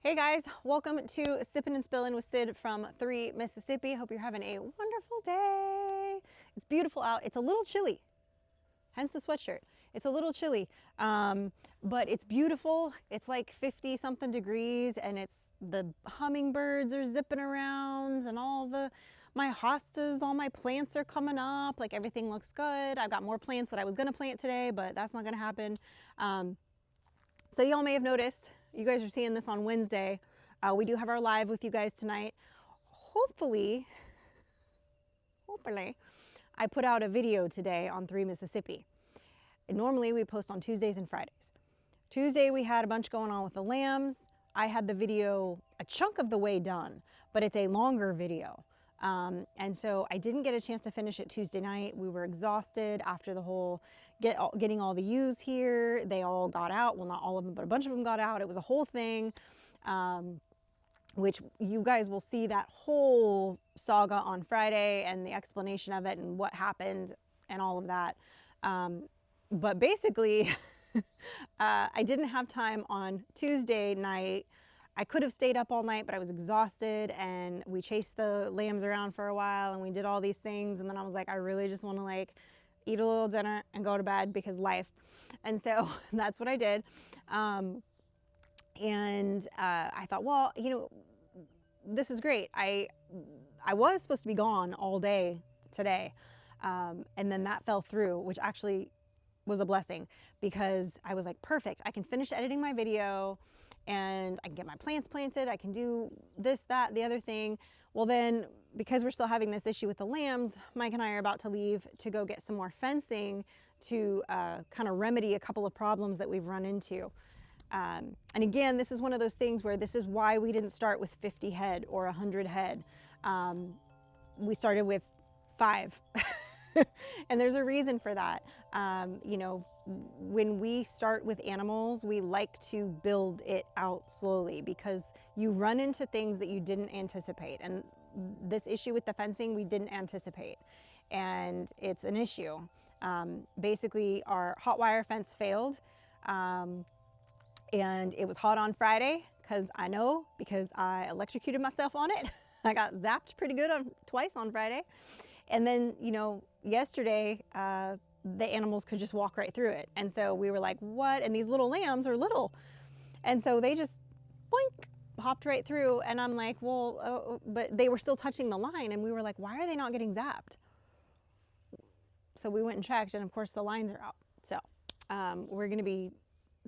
Hey guys, welcome to Sippin' and Spillin' with Sid from 3 Mississippi. Hope you're having a wonderful day. It's beautiful out. It's a little chilly, hence the sweatshirt. It's a little chilly, but it's beautiful. It's like 50 something degrees and the hummingbirds are zipping around and my hostas, all my plants are coming up. Like everything looks good. I've got more plants that I was gonna plant today, but that's not gonna happen. So y'all may have noticed, you guys are seeing this on Wednesday. We do have our live with you guys tonight. Hopefully, I put out a video today on 3 Mississippi. And normally we post on Tuesdays and Fridays. Tuesday we had a bunch going on with the lambs. I had the video a chunk of the way done, but it's a longer video. And so I didn't get a chance to finish it Tuesday night. We were exhausted after the whole getting all the ewes here. They all got out. Well, not all of them, but a bunch of them got out. It was a whole thing, which you guys will see that whole saga on Friday and the explanation of it and what happened and all of that. But basically, I didn't have time on Tuesday night. I could have stayed up all night, but I was exhausted and we chased the lambs around for a while and we did all these things. And then I was like, I really just want to like eat a little dinner and go to bed because life. And so that's what I did. I thought, well, you know, this is great. I was supposed to be gone all day today. And then that fell through, which actually was a blessing because I was like, perfect. I can finish editing my video and I can get my plants planted. I can do this, that, the other thing. Well then, because we're still having this issue with the lambs, Mike and I are about to leave to go get some more fencing to kind of remedy a couple of problems that we've run into. And again, this is one of those things where this is why we didn't start with 50 head or 100 head. We started with 5. And there's a reason for that. You know, when we start with animals, we like to build it out slowly because you run into things that you didn't anticipate. And this issue with the fencing, we didn't anticipate. And it's an issue. Basically, our hot wire fence failed. And it was hot on Friday because I electrocuted myself on it. I got zapped pretty good twice on Friday. And then, you know, yesterday, the animals could just walk right through it. And so we were like, what? And these little lambs are little. And so they just, boink, hopped right through. And I'm like, well, but they were still touching the line. And we were like, why are they not getting zapped? So we went and checked, and of course the lines are out. So we're going to be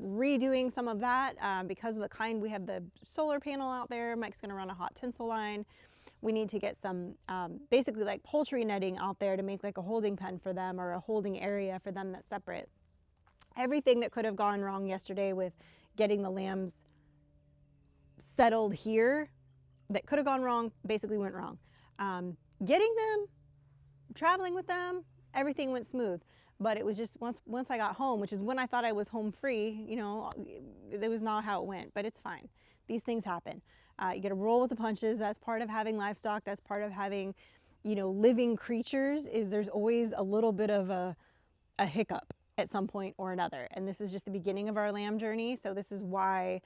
redoing some of that because of the kind. We have the solar panel out there. Mike's going to run a hot tinsel line. We need to get some basically like poultry netting out there to make like a holding pen for them or a holding area for them that's separate. Everything that could have gone wrong yesterday with getting the lambs settled here that could have gone wrong basically went wrong. Getting them, traveling with them, everything went smooth. But it was just once I got home, which is when I thought I was home free, you know, it was not how it went, but it's fine. These things happen. You get to roll with the punches. That's part of having livestock. That's part of having, you know, living creatures is there's always a little bit of a hiccup at some point or another. And this is just the beginning of our lamb journey. So this is why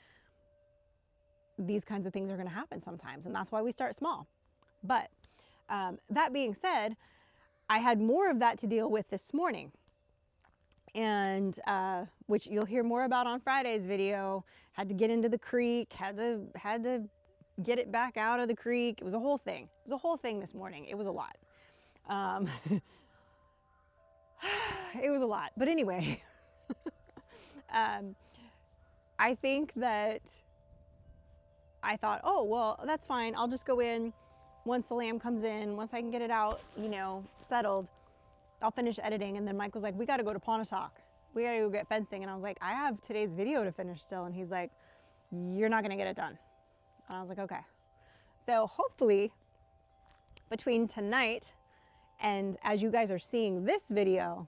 these kinds of things are going to happen sometimes. And that's why we start small. But that being said, I had more of that to deal with this morning. And which you'll hear more about on Friday's video. Had to get into the creek, had to get it back out of the creek. It was a whole thing. It was a whole thing this morning. It was a lot. It was a lot. But anyway, I think that I thought, oh, well, that's fine. I'll just go in once the lamb comes in, once I can get it out, you know, settled. I'll finish editing. And then Mike was like, we got to go to Pontotoc. We got to go get fencing. And I was like, I have today's video to finish still. And he's like, you're not going to get it done. And I was like, okay. So hopefully between tonight and as you guys are seeing this video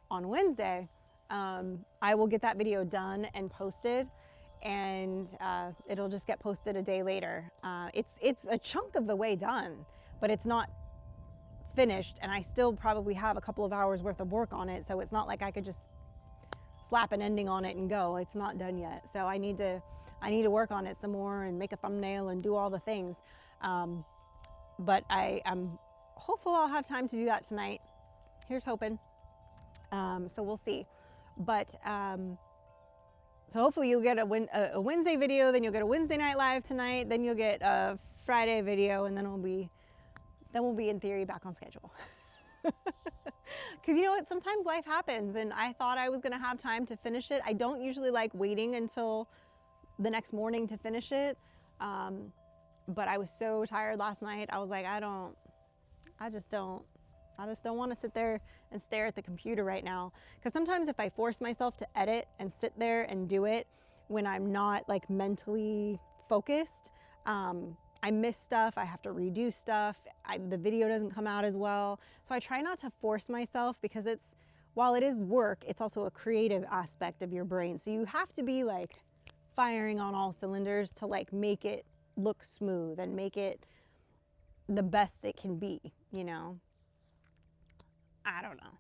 on Wednesday, I will get that video done and posted, and it'll just get posted a day later. It's a chunk of the way done, but it's not finished, and I still probably have a couple of hours worth of work on it, so it's not like I could just slap an ending on it and go. It's not done yet. So I need to I need to work on it some more and make a thumbnail and do all the things. But I'm hopeful I'll have time to do that tonight. Here's hoping. So we'll see. But so hopefully you'll get a Wednesday video, then you'll get a Wednesday night live tonight, then you'll get a Friday video, and then we'll be in theory back on schedule. Because you know what, sometimes life happens, and I thought I was gonna have time to finish it. I don't usually like waiting until the next morning to finish it. But I was so tired last night. I was like, I just don't want to sit there and stare at the computer right now. Because sometimes if I force myself to edit and sit there and do it when I'm not like mentally focused, I miss stuff. I have to redo stuff. The video doesn't come out as well. So I try not to force myself, because while it is work, it's also a creative aspect of your brain. So you have to be like firing on all cylinders to like make it look smooth and make it the best it can be, you know? I don't know.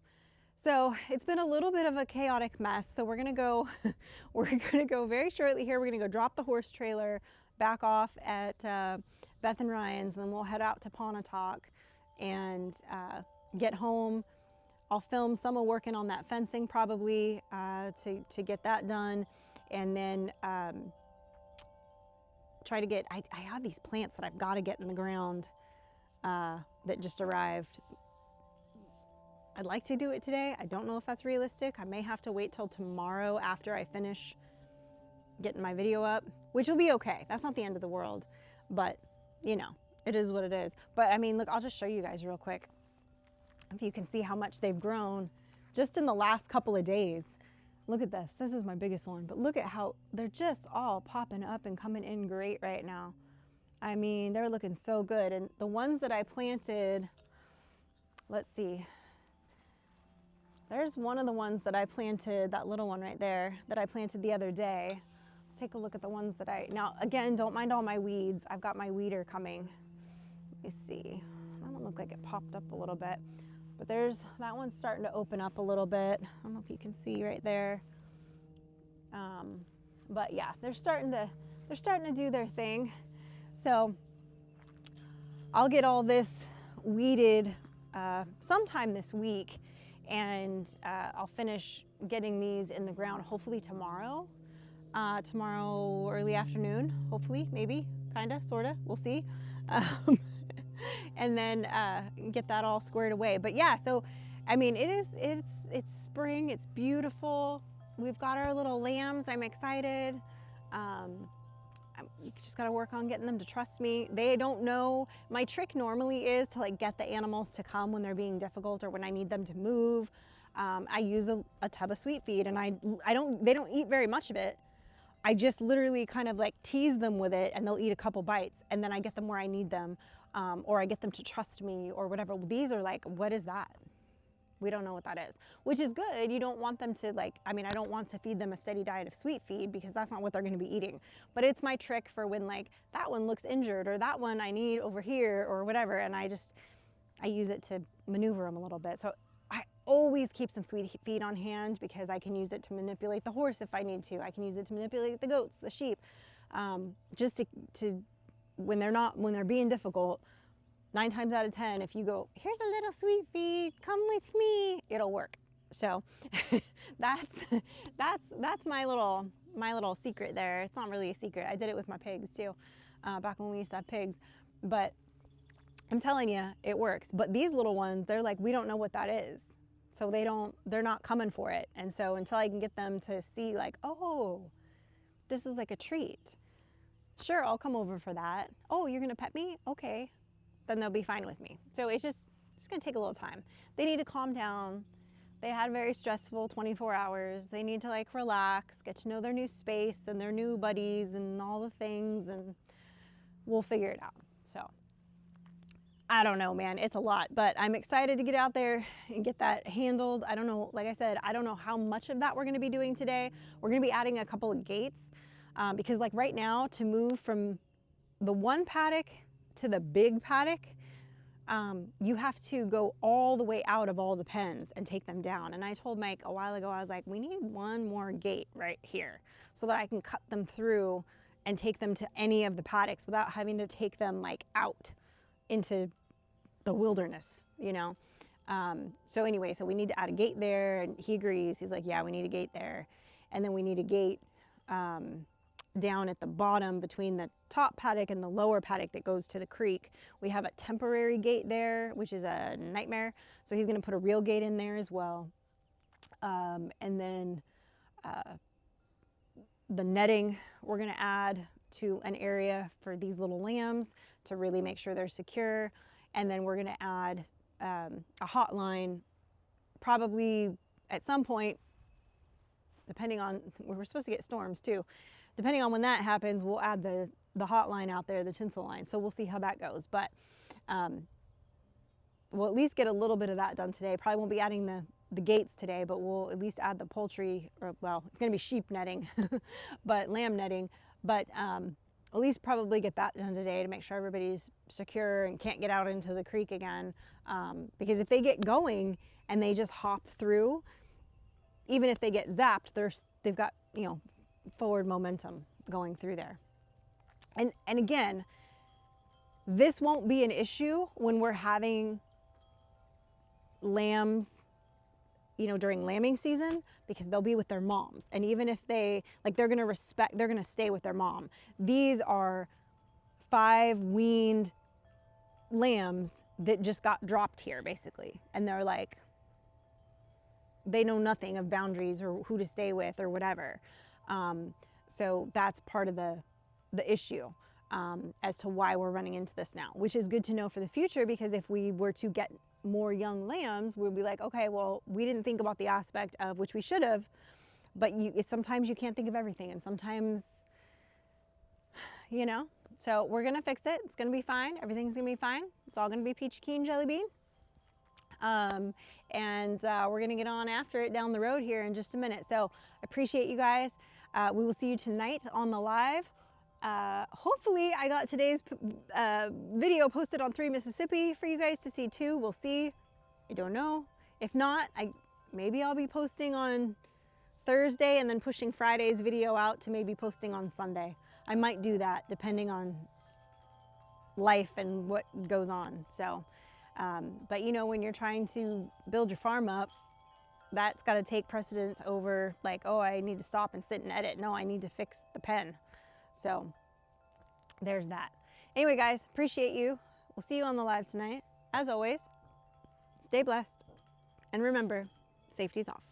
So it's been a little bit of a chaotic mess. So we're gonna go very shortly here. We're gonna go drop the horse trailer back off at Beth and Ryan's, and then we'll head out to Pontotoc and get home. I'll film some of working on that fencing probably to get that done, and then try to get, I have these plants that I've got to get in the ground that just arrived. I'd like to do it today. I don't know if that's realistic. I may have to wait till tomorrow after I finish getting my video up, which will be okay. That's not the end of the world, but you know, it is what it is. But I mean, look, I'll just show you guys real quick. If you can see how much they've grown just in the last couple of days. Look at this. This is my biggest one, but look at how they're just all popping up and coming in great right now. I mean, they're looking so good. And the ones that I planted, let's see. There's one of the ones that I planted, that little one right there, that I planted the other day. Take a look at the ones that now again, don't mind all my weeds. I've got my weeder coming. Let me see. That one looked like it popped up a little bit, but that one's starting to open up a little bit. I don't know if you can see right there. But yeah, they're starting to do their thing. So I'll get all this weeded sometime this week, and I'll finish getting these in the ground hopefully tomorrow. Tomorrow early afternoon, hopefully, maybe, kinda, sorta, we'll see. And then get that all squared away. But yeah, so I mean, it's spring, it's beautiful. We've got our little lambs. I'm excited. Just got to work on getting them to trust me. They don't know. My trick normally is to like get the animals to come when they're being difficult or when I need them to move. I use a tub of sweet feed, and they don't eat very much of it. I just literally kind of like tease them with it, and they'll eat a couple bites, and then I get them where I need them, or I get them to trust me or whatever. These are like, what is that? We don't know what that is, which is good. You don't want them to like, I mean, I don't want to feed them a steady diet of sweet feed, because that's not what they're going to be eating. But it's my trick for when like that one looks injured, or that one I need over here or whatever. And I use it to maneuver them a little bit. So I always keep some sweet feed on hand, because I can use it to manipulate the horse if I need to. I can use it to manipulate the goats, the sheep, just to when they're being difficult. 9 times out of 10, if you go, here's a little sweet feed, come with me, it'll work. So that's my little secret there. It's not really a secret. I did it with my pigs too, back when we used to have pigs. But I'm telling you, it works. But these little ones, they're like, we don't know what that is. So they're not coming for it. And so until I can get them to see like, oh, this is like a treat. Sure, I'll come over for that. Oh, you're gonna pet me? Okay. Then they'll be fine with me. So it's gonna take a little time. They need to calm down. They had very stressful 24 hours. They need to like relax, get to know their new space and their new buddies and all the things, and we'll figure it out. So I don't know, man, it's a lot, but I'm excited to get out there and get that handled. I don't know, like I said, I don't know how much of that we're gonna be doing today. We're gonna be adding a couple of gates, because like right now, to move from the one paddock to the big paddock, you have to go all the way out of all the pens and take them down. And I told Mike a while ago, I was like, we need one more gate right here so that I can cut them through and take them to any of the paddocks without having to take them like out into the wilderness, you know? So anyway, so we need to add a gate there, and he agrees. He's like, yeah, we need a gate there. And then we need a gate down at the bottom between the top paddock and the lower paddock that goes to the creek. We have a temporary gate there, which is a nightmare. So he's gonna put a real gate in there as well. And then the netting we're gonna add to an area for these little lambs to really make sure they're secure. And then we're gonna add a hotline probably at some point, depending on, we're supposed to get storms too. Depending on when that happens, we'll add the hotline out there, the tinsel line. So we'll see how that goes. But we'll at least get a little bit of that done today. Probably won't be adding the gates today, but we'll at least add the poultry, or well, it's gonna be sheep netting, but lamb netting. But at least probably get that done today to make sure everybody's secure and can't get out into the creek again. Because if they get going and they just hop through, even if they get zapped, they've got, you know, forward momentum going through there. And again, this won't be an issue when we're having lambs, you know, during lambing season, because they'll be with their moms. And even if they're gonna stay with their mom. These are 5 weaned lambs that just got dropped here basically. And they're like, they know nothing of boundaries or who to stay with or whatever. So that's part of the issue as to why we're running into this now, which is good to know for the future, because if we were to get more young lambs, we'll be like, okay, well, we didn't think about the aspect of, which we should have, but sometimes you can't think of everything, and sometimes, you know, so we're gonna fix it. It's gonna be fine. Everything's gonna be fine. It's all gonna be peachy keen jelly bean. We're gonna get on after it down the road here in just a minute. So I appreciate you guys. We will see you tonight on the live. Hopefully I got today's video posted on 3 Mississippi for you guys to see too. We'll see. I don't know. If not, maybe I'll be posting on Thursday and then pushing Friday's video out to maybe posting on Sunday. I might do that depending on life and what goes on. So, but you know, when you're trying to build your farm up, that's got to take precedence over like, oh, I need to stop and sit and edit. No, I need to fix the pen. So there's that. Anyway, guys, appreciate you. We'll see you on the live tonight. As always, stay blessed. And remember, safety's off.